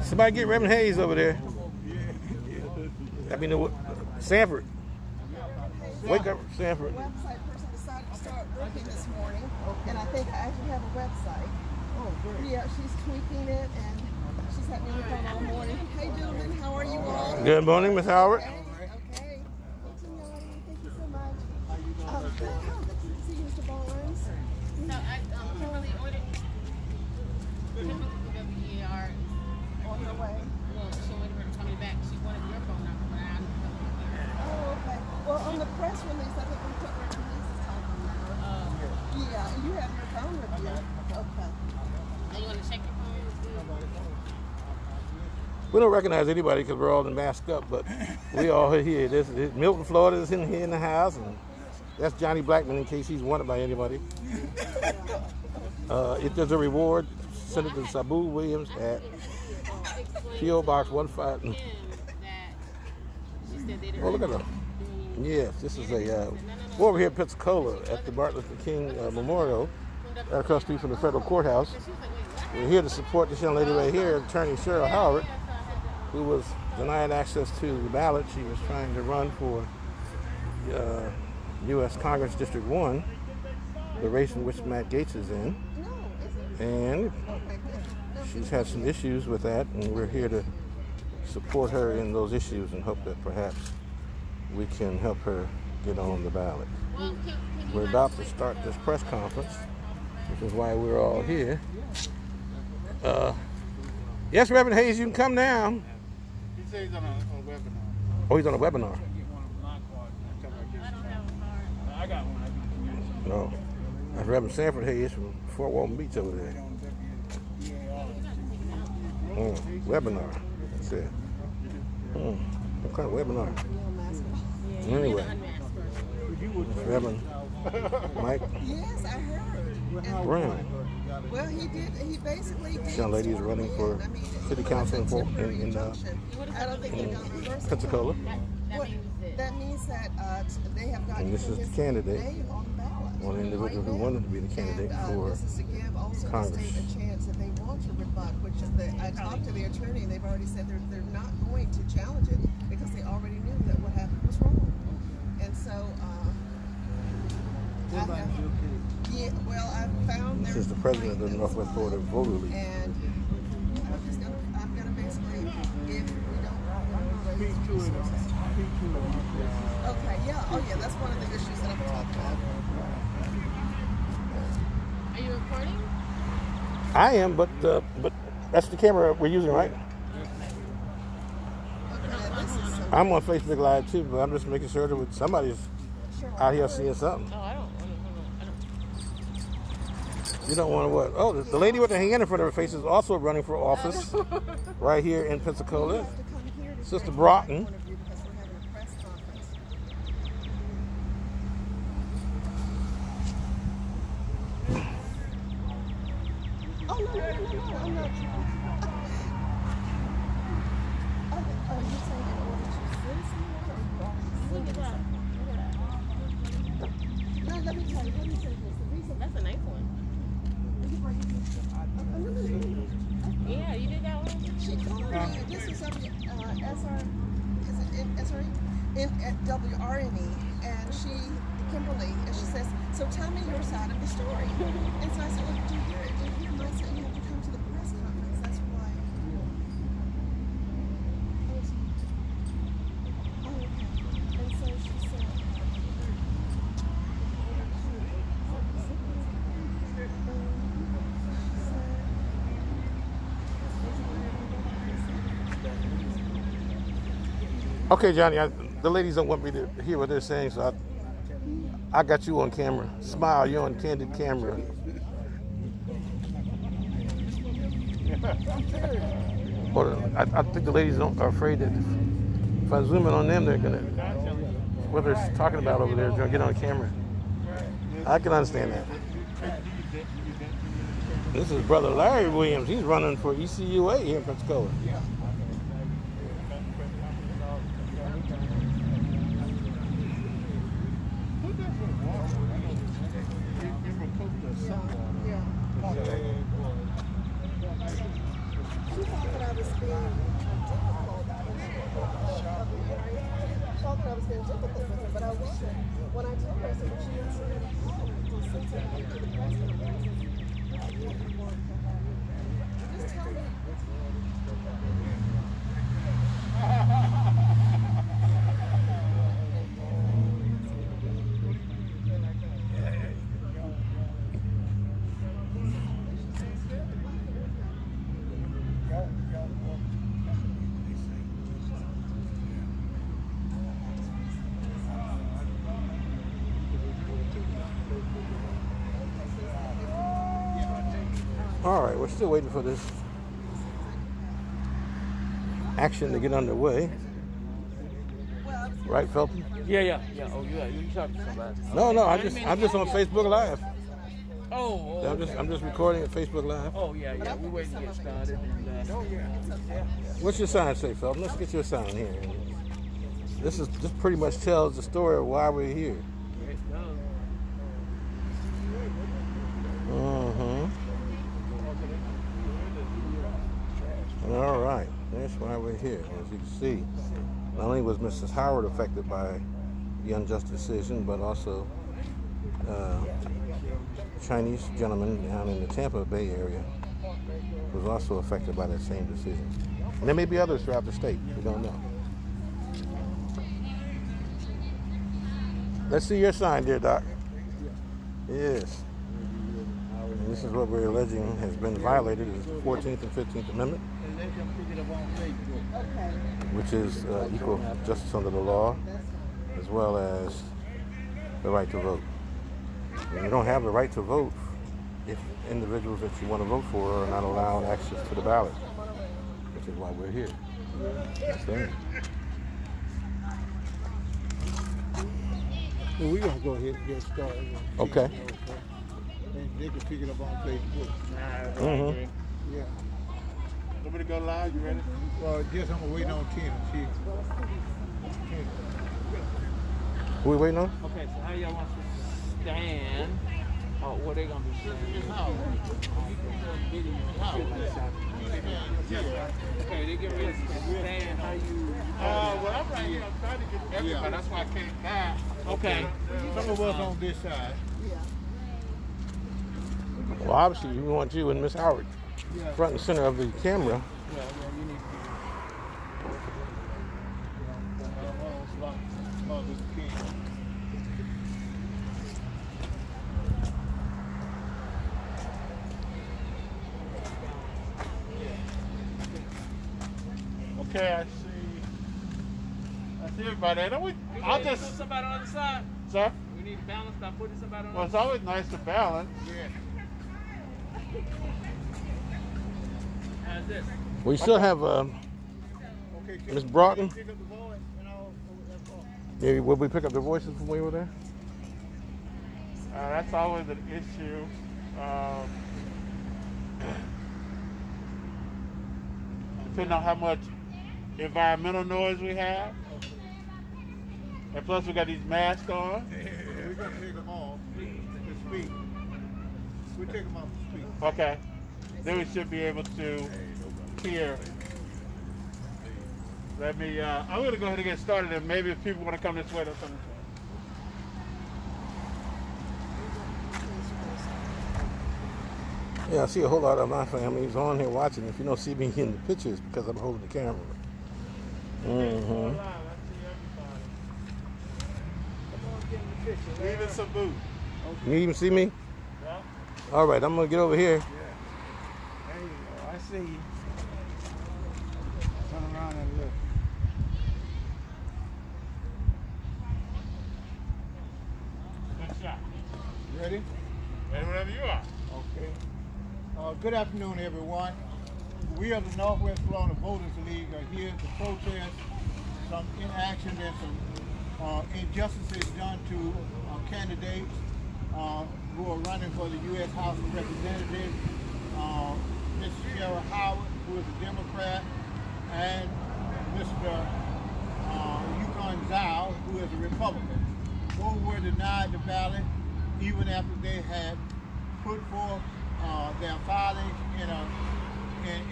Somebody get Reverend Hayes over there. I mean, Sanford. Wake up, Sanford. The website person decided to start working this morning, and I think I actually have a website. Oh, great. Yeah, she's tweaking it, and she's had me on the phone all morning. Hey, gentlemen, how are you all? Good morning, Miss Howard. Okay. Thank you so much. How good to see you, Mr. Barnes. So I Kimberly ordered WER On her way. Well, she waited for her to call me back. She wanted your phone number, but I don't know. Oh, okay. Well, on the press release, I think we took her release's telephone number. Yeah, you have your phone with you. Okay. Now you want to check your phone? We don't recognize anybody because we're all masked up, but we all here. This Milton, Florida is in here in the house, and that's Johnny Blackman in case he's wanted by anybody. If there's a reward, send it to Sabu Williams at P.O. Box 15. Oh, look at them. Yes, this is we're over here in Pensacola at the Martin Luther King Memorial, right across the street from the federal courthouse. We're here to support this young lady right here, Attorney Cheryl Howard, who was denied access to the ballot. She was trying to run for U.S. Congress District 1, the race in which Matt Gaetz is in. And she's had some issues with that, and we're here to support her in those issues and hope that perhaps we can help her get on the ballot. We're about to start this press conference, which is why we're all here. Yes, Reverend Hayes, you can come now. He said he's on a webinar. Oh, he's on a webinar. I got one. No. That's Reverend Sanford Hayes from Fort Walton Beach over there. Webinar. That's it. What kind of webinar? Anyway. Reverend Mike. Yes, I heard. Brown. Well, he basically did. This young lady is running for city council in I don't think they got reversed. Pensacola. That means that they have gotten And this is the candidate, name on the ballot. one individual who wanted to be the candidate for this is to give also Congress. the state a chance if they want to rebut, which I talked to the attorney, and they've already said they're not going to challenge it because they already knew that what happened was wrong. And so, I found This is the president of the Northwest Florida Voter League. and I'm gonna basically, if we don't raise resources. Okay, yeah, oh yeah, that's one of the issues that I'm talking about. Are you recording? I am, but that's the camera we're using, right? Okay, this is some, I'm on Facebook Live too, but I'm just making sure that somebody's out here seeing something. Oh, I don't. You don't want to what? Oh, the lady with the hand in front of her face is also running for office right here in Pensacola. you have to come here to Sister take Broughton. one of you because we're having a press conference. Oh, no, I'm not. Oh, you're saying in order to send someone or you already send someone? No, let me tell you this. The reason That's a nice one. Yeah, you did that one? she called me. This is on WRNE, and Kimberly, and she says, so tell me your side of the story. And so I said, well, to hear my side, you have to come to the press conference. That's why. Oh, okay. And so she said, Okay, Johnny, the ladies don't want me to hear what they're saying, so I got you on camera. Smile, you're on candid camera. Or I think the ladies are afraid that if I zoom in on them, they're gonna, what they're talking about over there, gonna get on camera. I can understand that. This is Brother Larry Williams. He's running for ECUA here in Pensacola. she thought that I was being certificate with her, but I wasn't. When I told her, I said, well, she didn't submit a form to send somebody to the president. I didn't want to have it. Just tell me. All right, we're still waiting for this action to get underway. Right, Felton? Yeah. Oh, yeah. You talking to somebody? No. I'm just on Facebook Live. Oh, I'm just recording at Facebook Live. Oh, yeah. We're waiting to get started. What's your sign say, Felton? Let's get your sign here. This pretty much tells the story of why we're here. All right, that's why we're here. As you can see, not only was Mrs. Howard affected by the unjust decision, but also a Chinese gentleman down in the Tampa Bay area was also affected by that same decision. And there may be others throughout the state. We don't know. Let's see your sign, dear Doc. Yes. And this is what we're alleging has been violated, is the 14th and 15th Amendment, which is equal justice under the law, as well as the right to vote. And you don't have the right to vote if individuals that you want to vote for are not allowed access to the ballot, which is why we're here. Understand? Well, we're going to go ahead and get started. Okay. And they can pick it up on Facebook. Mm-hmm. Yeah. Want me to go live? You ready? Well, just I'm waiting on Tina. Who we waiting on? Okay, so how y'all want to stand? Oh, what they gonna be standing? Okay, they get ready to stand. How you? Well, I'm right here. I'm trying to get everybody. Yeah. That's why I came back. Okay. Some of us on this side. Well, obviously, we want you and Miss Howard front and center of the camera. Yeah, you need to be. Okay, I see everybody. I'll Put just, somebody on the other side. sir. We need to balance by putting somebody on Well, the it's other always nice to balance. Yeah. side. How's this? We still have Okay, Miss Broughton. pick up the voice and all. That's all. Yeah, will we pick up the voices from way over there? That's always an issue. Depending on how much environmental noise we have. And plus we got these masks on. We're going to take them off to speak. We take them off to speak. Okay. Then we should be able to hear. I'm going to go ahead and get started, and maybe if people want to come this way, they'll come this way. Yeah, I see a whole lot of my family's on here watching. If you don't see me in the pictures, because I'm holding the camera. Mm-hmm. Even some boots. You even see me? Yeah. All right, I'm going to get over here. There you go. I see you. Turn around and look. Good shot. Ready? Ready whenever you are. Okay. Good afternoon, everyone. We of the Northwest Florida Voters League are here to protest some inaction and some injustices done to candidates who are running for the U.S. House of Representatives. Ms. Cheryl Howard, who is a Democrat, and Mr. Yukon Zhao, who is a Republican. Both were denied the ballot even after they had put forth their filings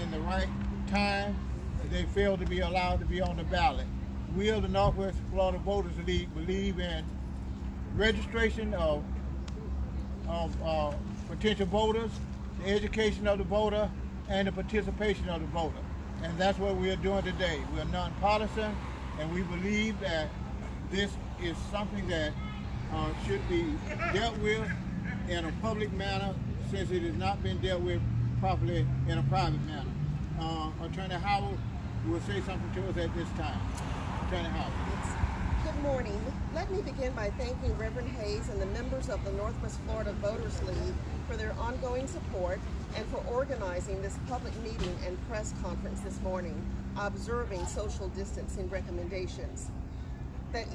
in the right time. They failed to be allowed to be on the ballot. we of the Northwest Florida Voters League believe in registration of potential voters, the education of the voter, and the participation of the voter. And that's what we are doing today. We are nonpartisan, and we believe that this is something that should be dealt with in a public manner, since it has not been dealt with properly in a private manner. Attorney Howard will say something to us at this time. Attorney Howard. Good morning. Let me begin by thanking Reverend Hayes and the members of the Northwest Florida Voters League for their ongoing support and for organizing this public meeting and press conference this morning, observing social distancing recommendations. That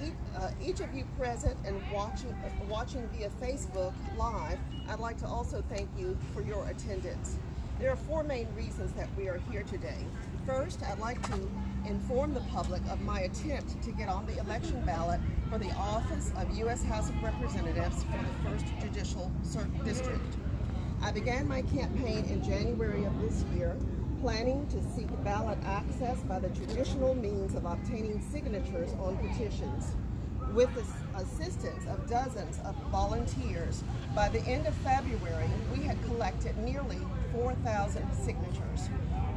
each of you present and watching via Facebook Live, I'd like to also thank you for your attendance. There are four main reasons that we are here today. First, I'd like to inform the public of my attempt to get on the election ballot for the office of U.S. House of Representatives for the 1st Judicial District. I began my campaign in January of this year, planning to seek ballot access by the traditional means of obtaining signatures on petitions. With the assistance of dozens of volunteers, by the end of February, we had collected nearly 4,000 signatures.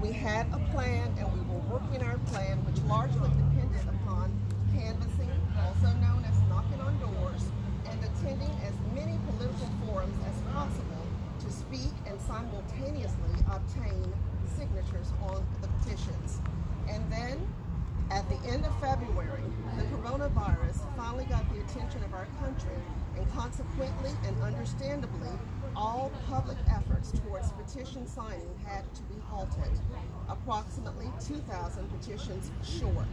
We had a plan, and we were working our plan, which largely depended upon canvassing, also known as knocking on doors, and attending as many political forums as possible to speak and simultaneously obtain signatures on the petitions. And then, at the end of February, the coronavirus finally got the attention of our country, and consequently and understandably, all public efforts towards petition signing had to be halted, approximately 2,000 petitions short.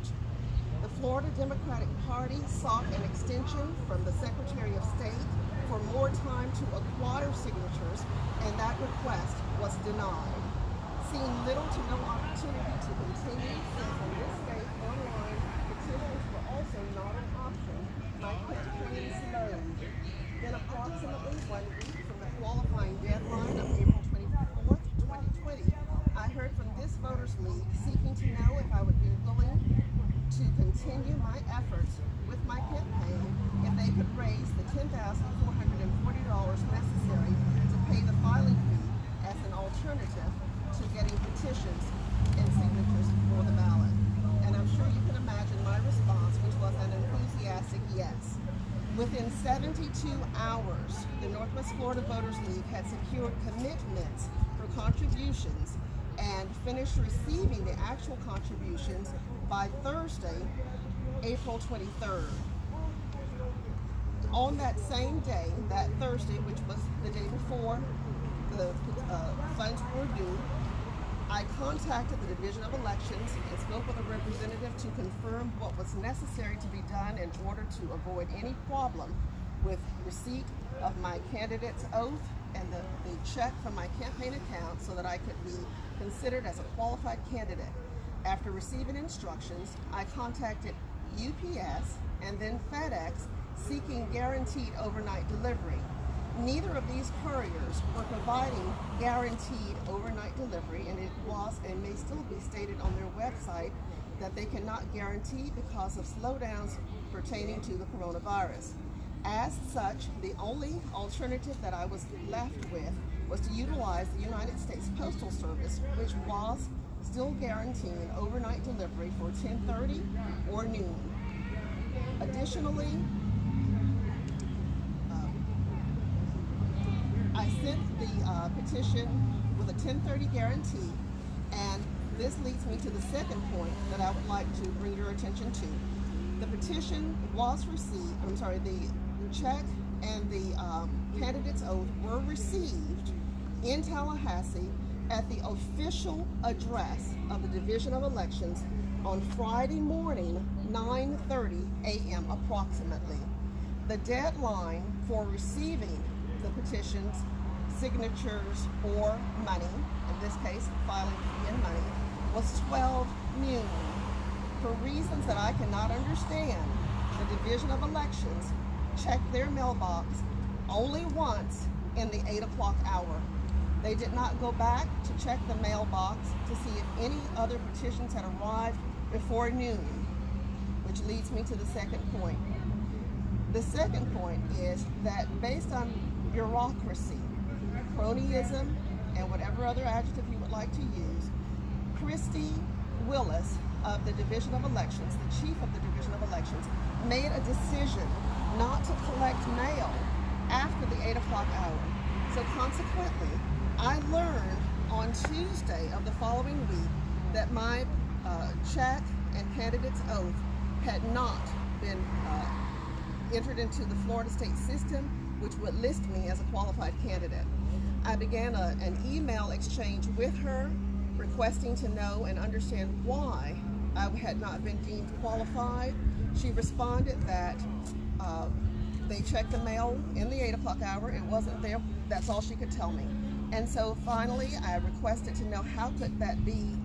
The Florida Democratic Party sought an extension from the Secretary of State for more time to acquire signatures, and that request was denied. Seeing little to no opportunity to continue, since in this state online petitions were also not an option, my campaign slowed. Then approximately 1 week from the qualifying deadline of April 24th, 2020, I heard from this Voters League seeking to know if I would be willing to continue my efforts with my campaign if they could raise the $10,440 necessary to pay the filing fee as an alternative to getting petitions and signatures for the ballot. And I'm sure you can imagine my response, which was an enthusiastic yes. Within 72 hours, the Northwest Florida Voters League had secured commitments for contributions and finished receiving the actual contributions by Thursday, April 23rd. On that same day, that Thursday, which was the day before the funds were due, I contacted the Division of Elections and spoke with a representative to confirm what was necessary to be done in order to avoid any problem with receipt of my candidate's oath and the check from my campaign account so that I could be considered as a qualified candidate. After receiving instructions, I contacted UPS and then FedEx seeking guaranteed overnight delivery. Neither of these couriers were providing guaranteed overnight delivery, and it was and may still be stated on their website that they cannot guarantee because of slowdowns pertaining to the coronavirus. As such, the only alternative that I was left with was to utilize the United States Postal Service, which was still guaranteeing overnight delivery for 10:30 or noon. Additionally, I sent the petition with a 10:30 guarantee, and this leads me to the second point that I would like to bring your attention to. The petition was received, the check and the candidate's oath were received in Tallahassee at the official address of the Division of Elections on Friday morning, 9:30 a.m. approximately. The deadline for receiving the petitions, signatures, or money, in this case filing fee and money, was 12 noon. For reasons that I cannot understand, the Division of Elections checked their mailbox only once in the 8 o'clock hour. They did not go back to check the mailbox to see if any other petitions had arrived before noon, which leads me to the second point. The second point is that based on bureaucracy, cronyism, and whatever other adjective you would like to use, Christy Willis of the Division of Elections, the chief of the Division of Elections, made a decision not to collect mail after the 8 o'clock hour. So consequently, I learned on Tuesday of the following week that my check and candidate's oath had not been entered into the Florida state system, which would list me as a qualified candidate. I began an email exchange with her requesting to know and understand why I had not been deemed qualified. She responded that they checked the mail in the 8 o'clock hour. It wasn't there. That's all she could tell me. And so finally, I requested to know how could that be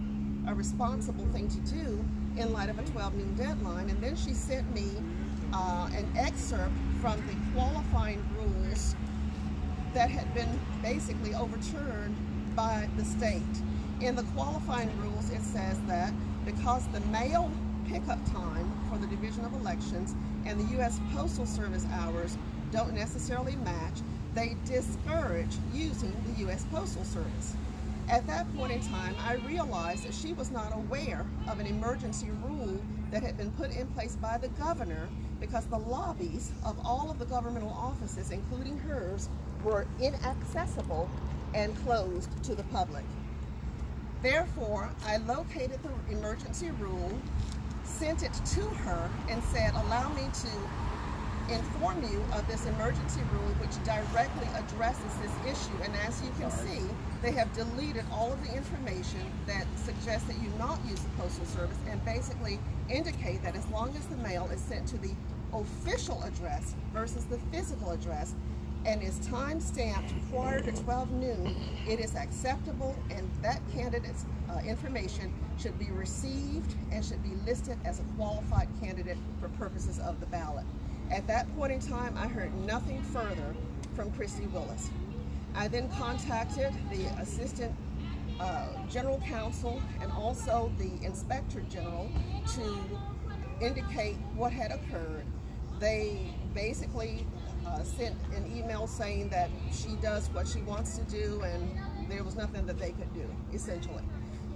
a responsible thing to do in light of a 12 noon deadline. And then she sent me an excerpt from the qualifying rules that had been basically overturned by the state. In the qualifying rules, it says that because the mail pickup time for the Division of Elections and the U.S. Postal Service hours don't necessarily match, they discourage using the U.S. Postal Service. At that point in time, I realized that she was not aware of an emergency rule that had been put in place by the governor because the lobbies of all of the governmental offices, including hers, were inaccessible and closed to the public. Therefore, I located the emergency rule, sent it to her, and said, allow me to inform you of this emergency rule which directly addresses this issue. And as you can see, they have deleted all of the information that suggests that you not use the Postal Service and basically indicate that as long as the mail is sent to the official address versus the physical address and is time-stamped prior to 12 noon, it is acceptable, and that candidate's information should be received and should be listed as a qualified candidate for purposes of the ballot. At that point in time, I heard nothing further from Christy Willis. I then contacted the Assistant General Counsel and also the Inspector General to indicate what had occurred. They basically sent an email saying that she does what she wants to do and there was nothing that they could do, essentially,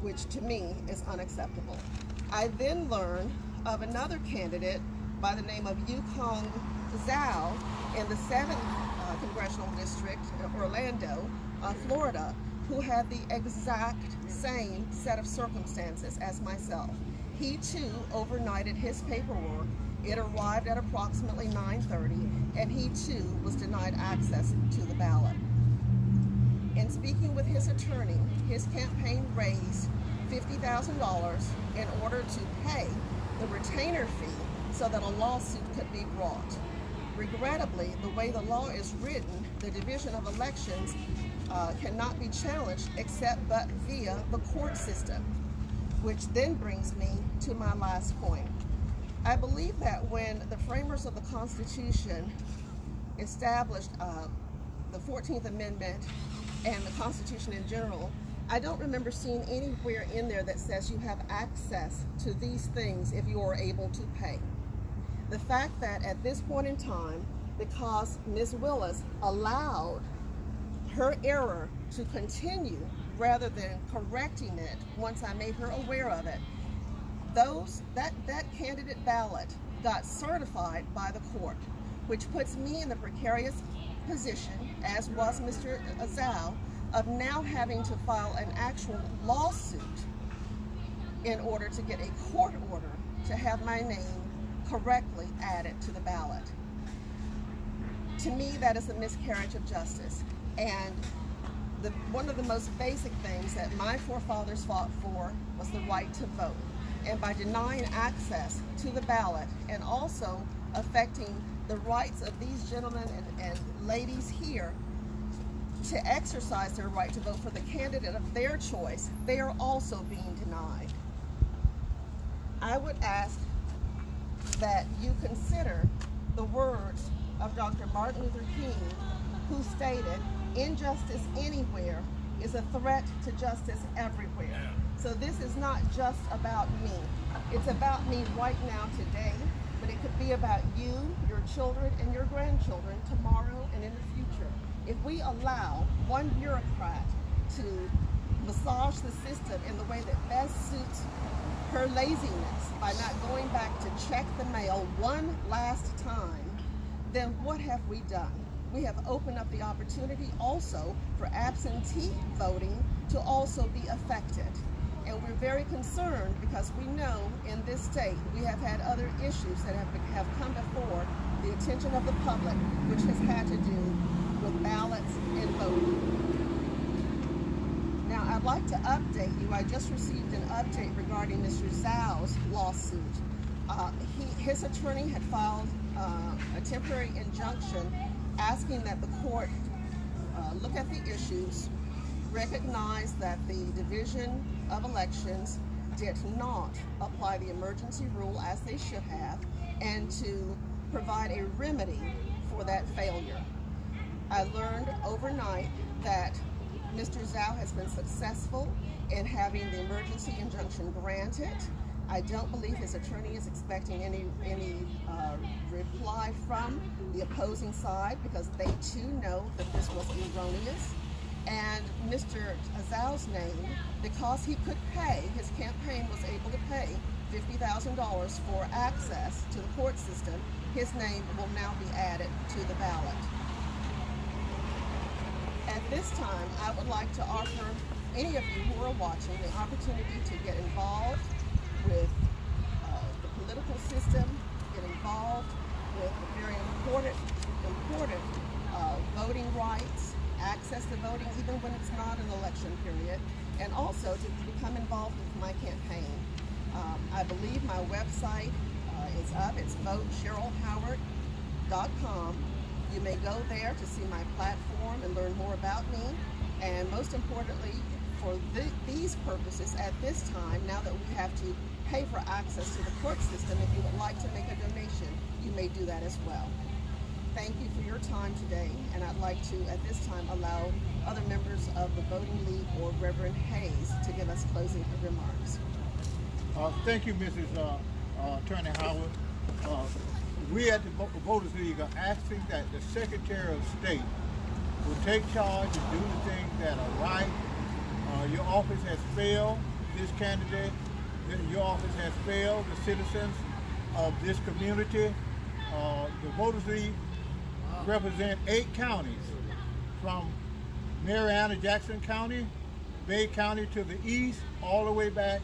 which to me is unacceptable. I then learned of another candidate by the name of Yukong Zhao in the 7th Congressional District, Orlando, Florida, who had the exact same set of circumstances as myself. He too overnighted his paperwork. It arrived at approximately 9:30, and he too was denied access to the ballot. In speaking with his attorney, his campaign raised $50,000 in order to pay the retainer fee so that a lawsuit could be brought. Regrettably, the way the law is written, the Division of Elections cannot be challenged except but via the court system, which then brings me to my last point. I believe that when the framers of the Constitution established the 14th Amendment and the Constitution in general, I don't remember seeing anywhere in there that says you have access to these things if you are able to pay. The fact that at this point in time, because Ms. Willis allowed her error to continue rather than correcting it once I made her aware of it, that candidate ballot got certified by the court, which puts me in the precarious position, as was Mr. Zhao, of now having to file an actual lawsuit in order to get a court order to have my name correctly added to the ballot. To me, that is a miscarriage of justice. And one of the most basic things that my forefathers fought for was the right to vote. And by denying access to the ballot and also affecting the rights of these gentlemen and ladies here to exercise their right to vote for the candidate of their choice, they are also being denied. I would ask that you consider the words of Dr. Martin Luther King, who stated, "Injustice anywhere is is a threat to justice everywhere. So this is not just about me. It's about me right now today, but it could be about you, your children, and your grandchildren tomorrow and in the future. If we allow one bureaucrat to massage the system in the way that best suits her laziness by not going back to check the mail one last time, then what have we done? We have opened up the opportunity also for absentee voting to also be affected. And we're very concerned because we know in this state we have had other issues that have come before the attention of the public, which has had to do with ballots and voting. Now, I'd like to update you. I just received an update regarding Mr. Zhao's lawsuit. His attorney had filed a temporary injunction asking that the court look at the issues, recognize that the Division of Elections did not apply the emergency rule as they should have, and to provide a remedy for that failure. I learned overnight that Mr. Zhao has been successful in having the emergency injunction granted. I don't believe his attorney is expecting any reply from the opposing side because they too know that this was erroneous. And Mr. Zhao's name, because he could pay, his campaign was able to pay $50,000 for access to the court system, his name will now be added to the ballot. At this time, I would like to offer any of you who are watching the opportunity to get involved with the political system, get involved with the very important voting rights, access to voting even when it's not an election period, and also to become involved with my campaign. I believe my website is up. It's votecherylhoward.com. You may go there to see my platform and learn more about me. And most importantly, for these purposes at this time, now that we have to pay for access to the court system, if you would like to make a donation, you may do that as well. Thank you for your time today, and I'd like to, at this time, allow other members of the Voting League or Reverend Hayes to give us closing remarks. Thank you, Mrs. Attorney Howard. We at the Voters League are asking that the Secretary of State will take charge and do the things that are right. Your office has failed this candidate. Your office has failed the citizens of this community. The Voters League represent 8 counties, from Mariana, Jackson County, Bay County to the east, all the way back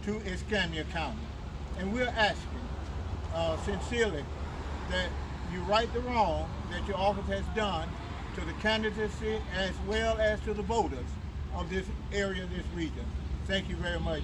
to Escambia County. And we're asking sincerely that you right the wrong that your office has done to the candidacy as well as to the voters of this area, this region. Thank you very much.